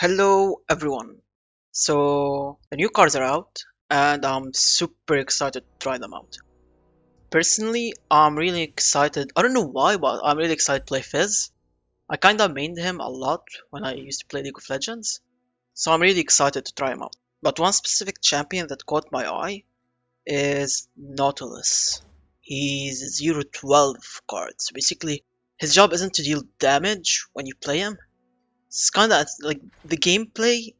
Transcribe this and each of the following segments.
Hello everyone. So the new cards are out and I'm super excited to try them out. Personally, I'm really excited. I don't know why, but I'm really excited to play Fizz. I kinda mained him a lot when I used to play League of Legends, so I'm really excited to try him out. But one specific champion that caught my eye is Nautilus. He's 0-12 cards. Basically, his job isn't to deal damage when you play him. It's kinda like the gameplay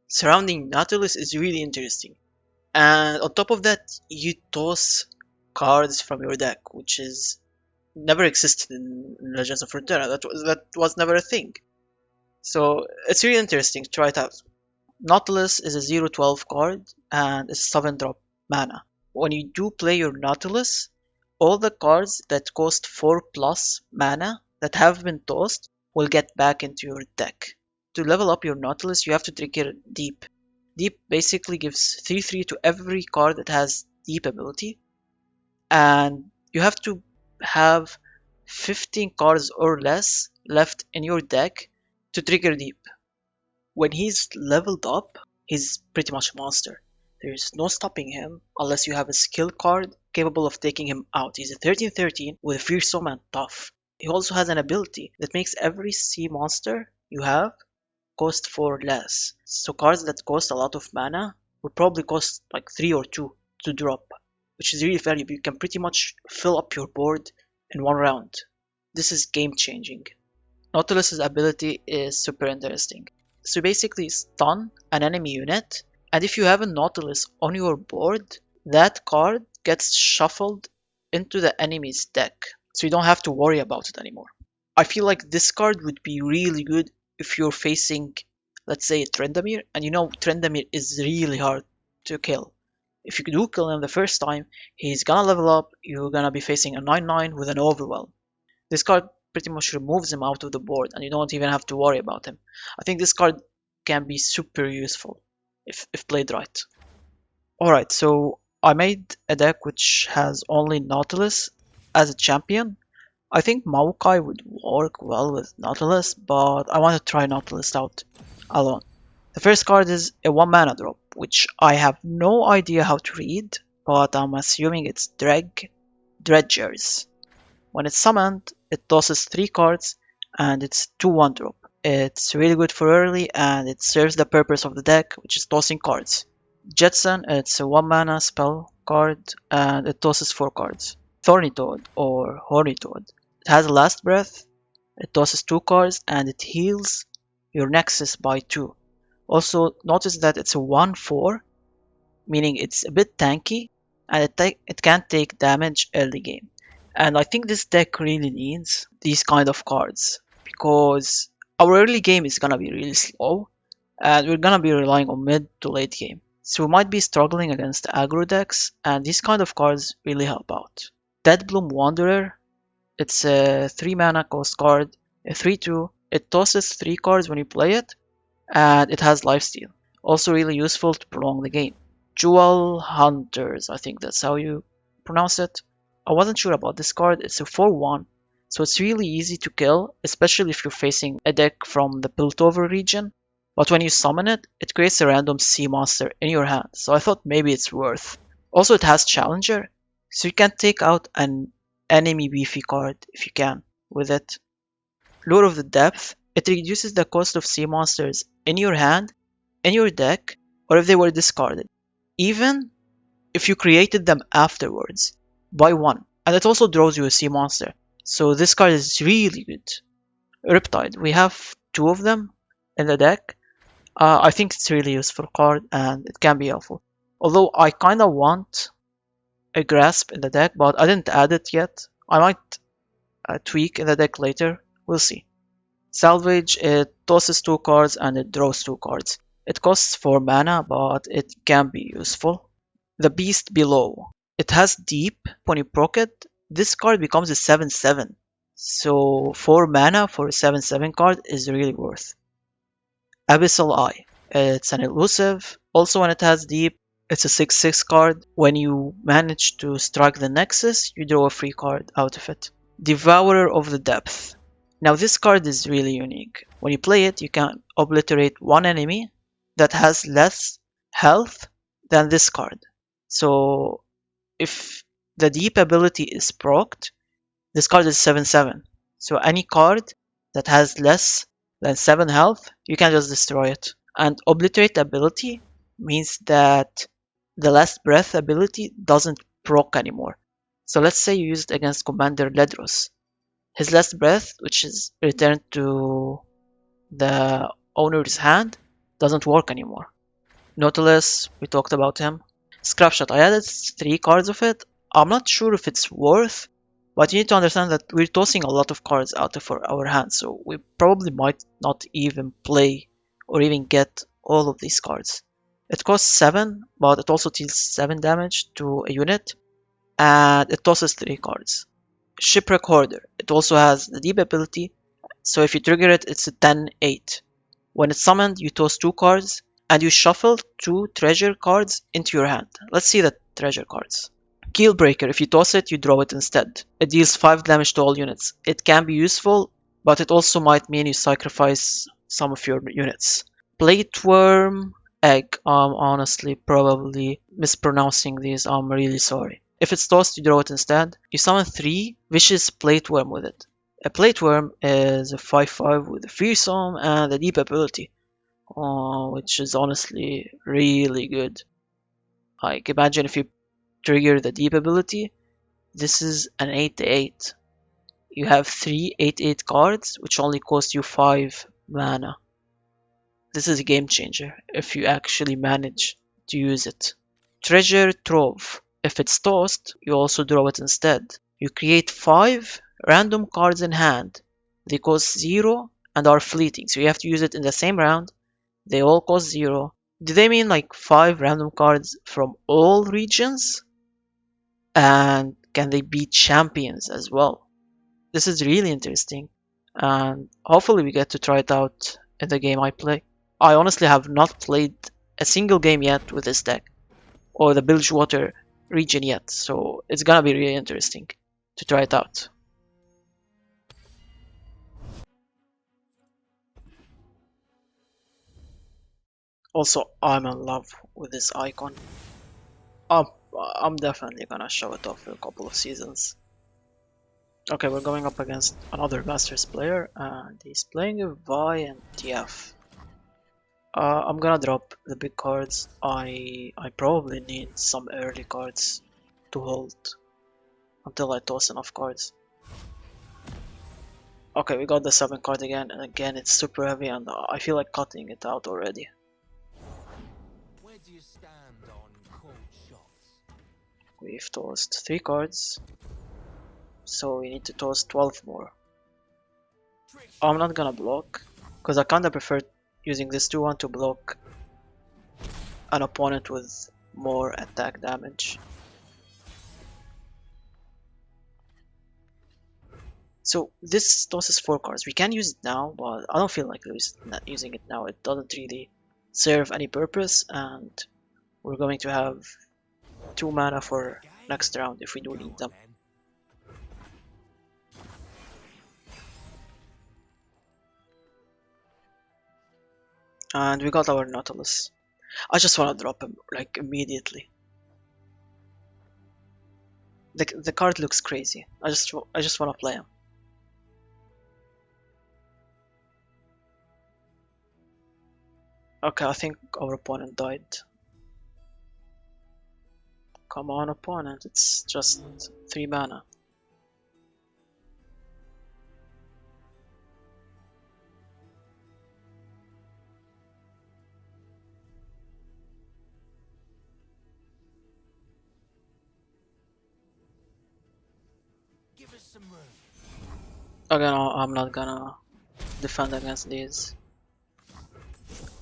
surrounding Nautilus is really interesting. And on top of that, you toss cards from your deck, which is never existed in Legends of Runeterra. That was never a thing. So it's really interesting to try it out. Nautilus is a 0-12 card and it's 7 drop mana. When you do play your Nautilus, all the cards that cost 4 plus mana that have been tossed will get back into your deck. To level up your Nautilus, you have to trigger Deep. Deep basically gives 3/3 to every card that has Deep ability, and you have to have 15 cards or less left in your deck to trigger Deep. When he's leveled up, he's pretty much a monster. There's no stopping him unless you have a skill card capable of taking him out. He's a 13/13 with fearsome and tough. He also has an ability that makes every sea monster you have cost 4 less. So cards that cost a lot of mana would probably cost like 3 or 2 to drop, which is really valuable. You can pretty much fill up your board in one round. This is game changing. Nautilus's ability is super interesting. So basically stun an enemy unit, and if you have a Nautilus on your board, that card gets shuffled into the enemy's deck, so you don't have to worry about it anymore. I feel like this card would be really good if you're facing, let's say, Tryndamere, and you know Tryndamere is really hard to kill. If you do kill him the first time, he's gonna level up, you're gonna be facing a 9/9 with an Overwhelm. This card pretty much removes him out of the board, and you don't even have to worry about him. I think this card can be super useful if played right. Alright, so I made a deck which has only Nautilus as a champion. I think Maokai would work well with Nautilus, but I want to try Nautilus out alone. The first card is a 1 mana drop, which I have no idea how to read, but I'm assuming it's Dredgers. When it's summoned, it tosses 3 cards and it's 2/1 drop. It's really good for early and it serves the purpose of the deck, which is tossing cards. Jetson, it's a 1 mana spell card and it tosses 4 cards. Thorny Toad or Horny Toad. It has a last breath, it tosses 2 cards and it heals your Nexus by 2. Also notice that it's a 1/4, meaning it's a bit tanky and it can't take damage early game. And I think this deck really needs these kind of cards because our early game is gonna be really slow and we're gonna be relying on mid to late game. So we might be struggling against aggro decks and these kind of cards really help out. Deadbloom Wanderer, it's a 3 mana cost card, a 3/2, it tosses 3 cards when you play it, and it has lifesteal. Also really useful to prolong the game. Jewel Hunters, I think that's how you pronounce it. I wasn't sure about this card, it's a 4/1, so it's really easy to kill, especially if you're facing a deck from the Piltover region. But when you summon it, it creates a random sea monster in your hand, so I thought maybe it's worth. Also it has Challenger, so you can take out an enemy beefy card if you can with it. Lure of the Depth, it reduces the cost of sea monsters in your hand, in your deck, or if they were discarded, even if you created them afterwards, by 1. And it also draws you a sea monster, so this card is really good. Riptide, we have 2 of them in the deck. I think it's a really useful card and it can be helpful. Although I kinda want a Grasp in the deck, but I didn't add it yet. I might tweak in the deck later, we'll see. Salvage, it tosses 2 cards and it draws 2 cards. It costs 4 mana, but it can be useful. The Beast Below, it has Deep. When you proc it, this card becomes a 7/7. So 4 mana for a 7/7 card is really worth. Abyssal Eye, it's an elusive. Also when it has Deep, it's a 6/6 card. When you manage to strike the Nexus, you draw a free card out of it. Devourer of the Depth. Now this card is really unique. When you play it, you can obliterate one enemy that has less health than this card. So if the deep ability is procced, this card is 7/7. So any card that has less than 7 health, you can just destroy it. And obliterate ability means that the last breath ability doesn't proc anymore. So let's say you use it against Commander Ledros. His last breath, which is returned to the owner's hand, doesn't work anymore. Nautilus, we talked about him. Scrapshot, I added 3 cards of it. I'm not sure if it's worth, but you need to understand that we're tossing a lot of cards out of our hands, so we probably might not even play or even get all of these cards. It costs 7, but it also deals 7 damage to a unit, and it tosses 3 cards. Shipwreck Hoarder, it also has the deep ability, so if you trigger it, it's a 10/8. When it's summoned, you toss 2 cards, and you shuffle 2 treasure cards into your hand. Let's see the treasure cards. Keelbreaker, if you toss it, you draw it instead. It deals 5 damage to all units. It can be useful, but it also might mean you sacrifice some of your units. Plateworm Egg, I'm honestly probably mispronouncing these, I'm really sorry. If it's tossed, you draw it instead. You summon 3 Vicious Plateworm with it. A Plateworm is a 5/5 with a Fearsome and a Deep ability, which is honestly really good. Like, imagine if you trigger the Deep ability, this is an 8/8. You have 3 8/8 cards, which only cost you 5 mana. This is a game changer if you actually manage to use it. Treasure Trove. If it's tossed, you also draw it instead. You create 5 random cards in hand. They cost 0 and are fleeting, so you have to use it in the same round. They all cost 0. Do they mean like 5 random cards from all regions? And can they beat champions as well? This is really interesting, and hopefully we get to try it out in the game I play. I honestly have not played a single game yet with this deck, or the Bilgewater region yet, so it's gonna be really interesting to try it out. Also, I'm in love with this icon. I'm, I'm definitely gonna show it off for a couple of seasons. Okay, we're going up against another Masters player, and he's playing a Vi and TF. I'm gonna drop the big cards. I probably need some early cards to hold until I toss enough cards. Okay, we got the 7 card again, and again it's super heavy, and I feel like cutting it out already. Where do you stand on cold shots? We've tossed 3 cards, so we need to toss 12 more. I'm not gonna block, because I kinda prefer using this 2/1 to block an opponent with more attack damage. So this tosses 4 cards. We can use it now, but I don't feel like using it now. It doesn't really serve any purpose, and we're going to have 2 mana for next round if we do need them. And we got our Nautilus. I just wanna drop him like immediately. The card looks crazy. I just wanna play him. Okay, I think our opponent died. Come on, opponent, it's just 3 mana. Give us some room. Again, I'm not gonna defend against these.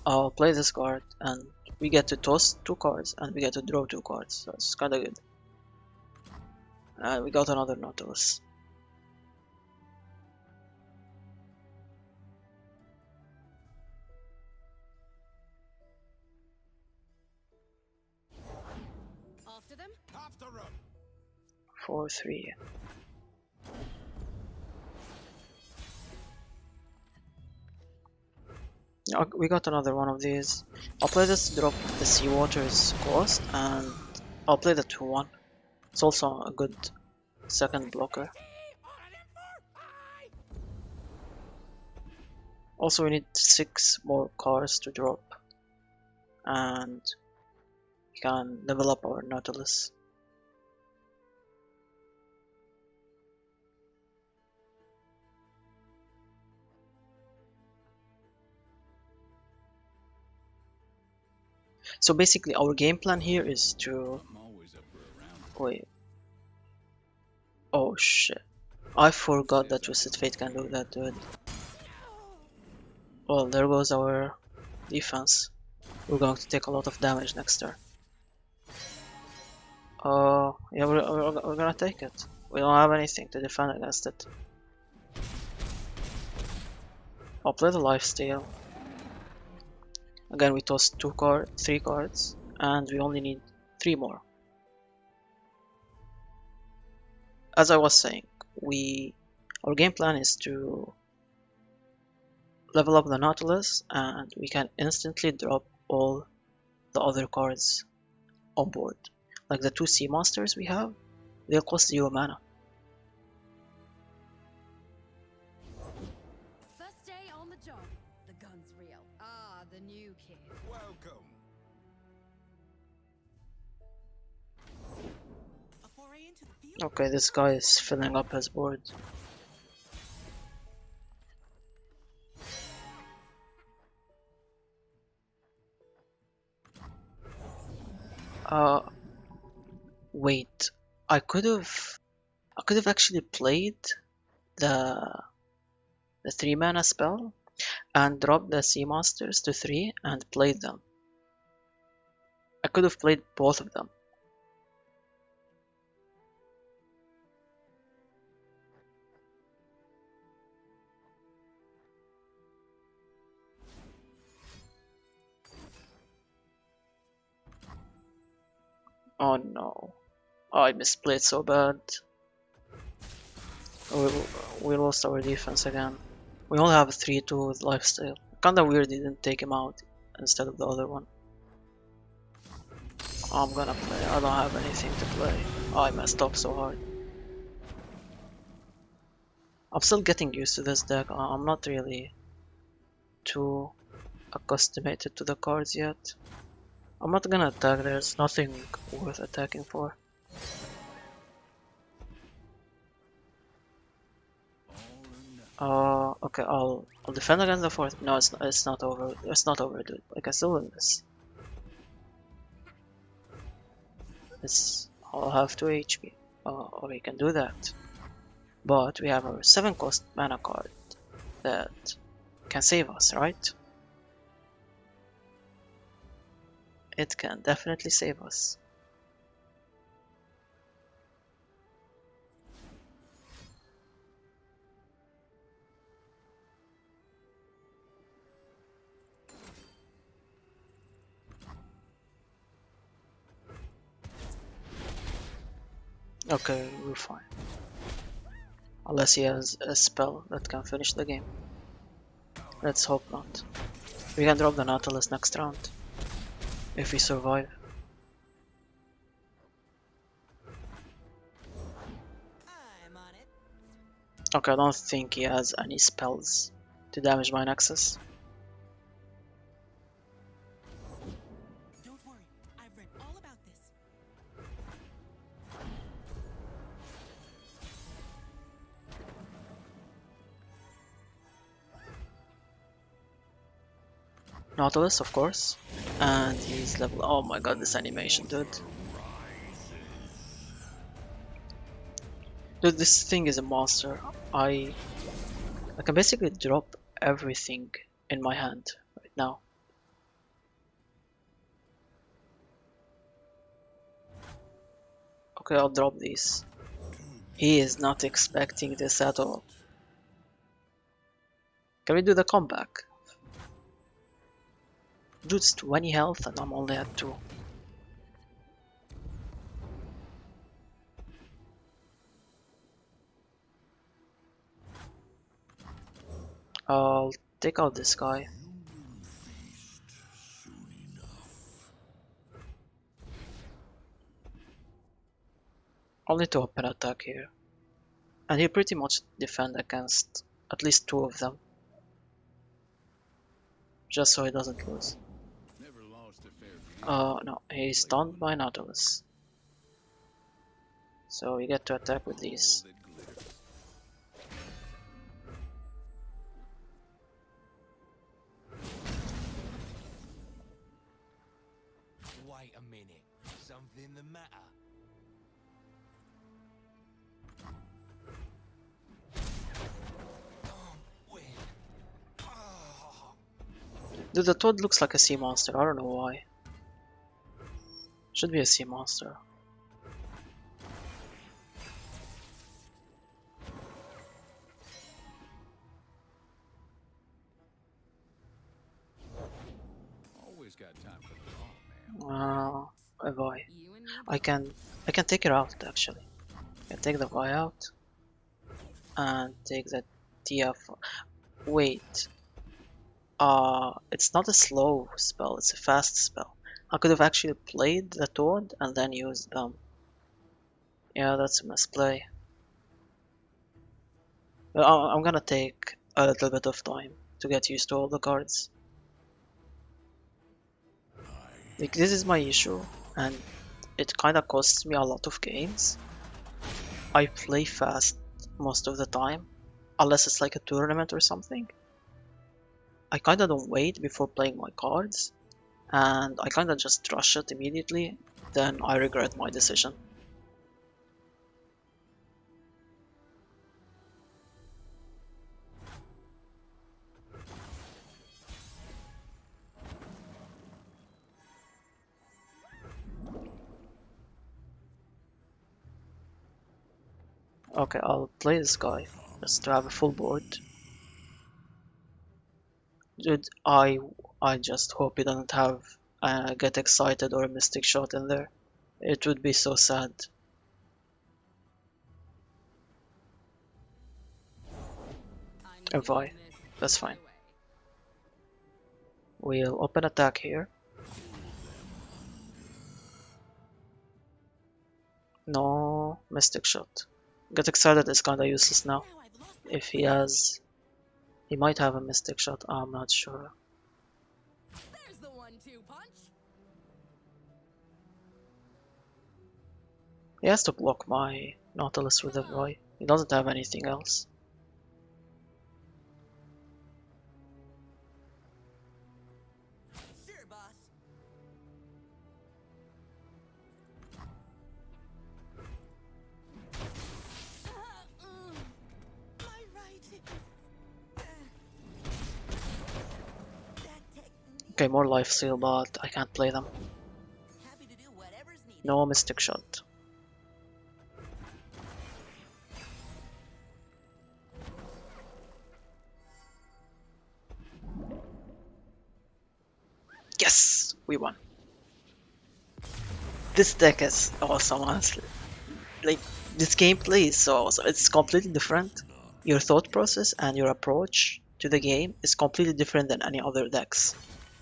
I'll play this card, and we get to toss 2 cards, and we get to draw 2 cards, so it's kinda good. And we got another Nautilus. After them? After them. 4/3. We got another one of these. I'll play this to drop the Seawater's cost, and I'll play the 2-1. It's also a good second blocker. Also, we need 6 more cards to drop, and we can level up our Nautilus. So basically, our game plan here is to wait. Oh shit! I forgot that Twisted Fate can do that, dude. Well, there goes our defense. We're going to take a lot of damage next turn. Yeah, we're gonna take it. We don't have anything to defend against it. I'll play the lifesteal. Again, we tossed 3 cards, and we only need 3 more. As I was saying, our game plan is to level up the Nautilus, and we can instantly drop all the other cards on board. Like the 2 sea monsters we have, they'll cost 0 mana. First day on the job. The gun's real. Ah, the new kid. Welcome. A foray into the field. Okay, this guy is filling up his board. Wait, I could have actually played the 3 mana spell and dropped the sea monsters to 3 and played them. I could have played both of them. Oh no. Oh, I misplayed so bad. We lost our defense again. We only have 3-2 with lifesteal. Kinda weird he didn't take him out instead of the other one. I'm gonna play. I don't have anything to play. Oh, I messed up so hard. I'm still getting used to this deck. I'm not really too accustomed to the cards yet. I'm not gonna attack. There's nothing worth attacking for. Okay, I'll defend against the 4th. No, it's not over. It's not over, dude. I can still win this. I'll have 2 HP. Or we can do that. But we have our 7 cost mana card that can save us, right? It can definitely save us. Okay, we're fine. Unless he has a spell that can finish the game. Let's hope not. We can drop the Nautilus next round. If we survive. I'm on it. Okay, I don't think he has any spells to damage my Nexus. Don't worry. I've read all about this. Nautilus, of course. And he's level. Oh my god, this animation, dude. Dude, this thing is a monster. I can basically drop everything in my hand right now. Okay, I'll drop these. He is not expecting this at all. Can we do the comeback? Dude's 20 health and I'm only at 2. I'll take out this guy. I'll need to open attack here. And he pretty much defend against at least 2 of them. Just so he doesn't lose. No, he's stunned by Nautilus. So we get to attack with these. Wait a minute. Something the matter? Dude, the toad looks like a sea monster, I don't know why. Should be a sea monster. Always got time for thought, man. A Vi. You and me I can take her out actually. I can take the Vi out and take the TF. Wait. It's not a slow spell, it's a fast spell. I could have actually played the Toad and then used them. Yeah, that's a misplay. But I'm gonna take a little bit of time to get used to all the cards. Like, this is my issue, and it kinda costs me a lot of games. I play fast most of the time, unless it's like a tournament or something. I kinda don't wait before playing my cards, and I kinda just rush it immediately, then I regret my decision. Okay, I'll play this guy, just to have a full board. Dude, I just hope he doesn't have Get Excited or a Mystic Shot in there. It would be so sad. I A Vi, that's fine. We'll open attack here. No Mystic Shot. Get Excited is kinda useless now. If he has... He might have a Mystic Shot, I'm not sure. There's the 1-2 punch. He has to block my Nautilus with a Vi. He doesn't have anything else. Sure, boss. My right. Okay, more life steal, but I can't play them. Happy to do whatever's needed. No Mystic Shot. Yes! We won. This deck is awesome, honestly. Like, this gameplay is so awesome. It's completely different. Your thought process and your approach to the game is completely different than any other decks.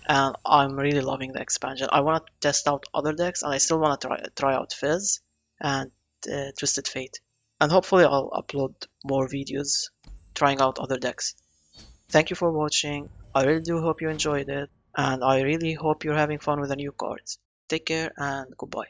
And I'm really loving the expansion. I want to test out other decks, and I still want to try out Fizz and Twisted Fate. And hopefully I'll upload more videos trying out other decks. Thank you for watching. I really do hope you enjoyed it, and I really hope you're having fun with the new cards. Take care and goodbye.